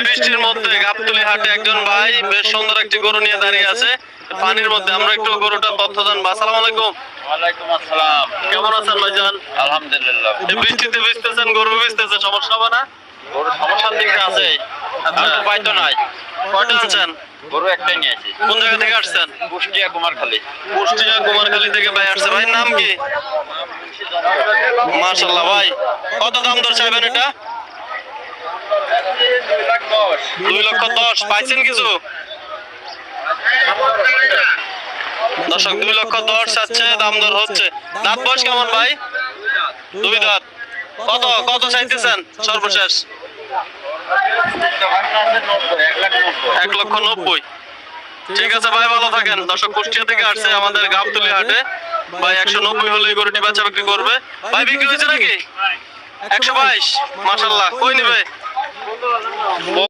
বৃষ্টির মধ্যে গাবতলী হাটে একজন ভাই বেশ সুন্দর একটি গরু নিয়ে দাঁড়িয়ে আছে পানির মধ্যে। আমরা একটু গরুটার তথ্য জানবো। আসসালামু আলাইকুম। ওয়ালাইকুম আসসালাম। কেমন আছেন ভাইজান? আলহামদুলিল্লাহ। এই বৃষ্টিতে ভিজতেছেন, গরু ভিজতেছে, সমস্যা হবে না? গরু সমস্যার দিকে আছে, আর উপায় তো নাই। কয়টা আনছেন? গরু একটাই নিয়েছি। কোন জায়গা থেকে আসছেন? কুষ্টিয়া কুমারখালী। কুষ্টিয়া কুমারখালী থেকে ভাই আসছে। ভাইয়ের নাম কি? মাশাআল্লাহ ভাই, কত দাম দর চাইবেন এটা? 2,10,000 পাইছেন কিছু? দর্শক 2,10,000 চাচ্ছে, দাম দর হচ্ছে। দাঁত বয়স কেমন ভাই? 2 দাঁত। কত কত চাইতেছেন সর্বশেষ? 1,90,000। ঠিক আছে ভাই, ভালো থাকেন। দর্শক কুষ্টিয়া থেকে আসছে আমাদের গাবতলী হাটে। ভাই 190 হলে এই গরুটি বেচা বিক্রি করবে। ভাই বিক্রি হয়েছে নাকি? 122। মাশাআল্লাহ, কই নেবে?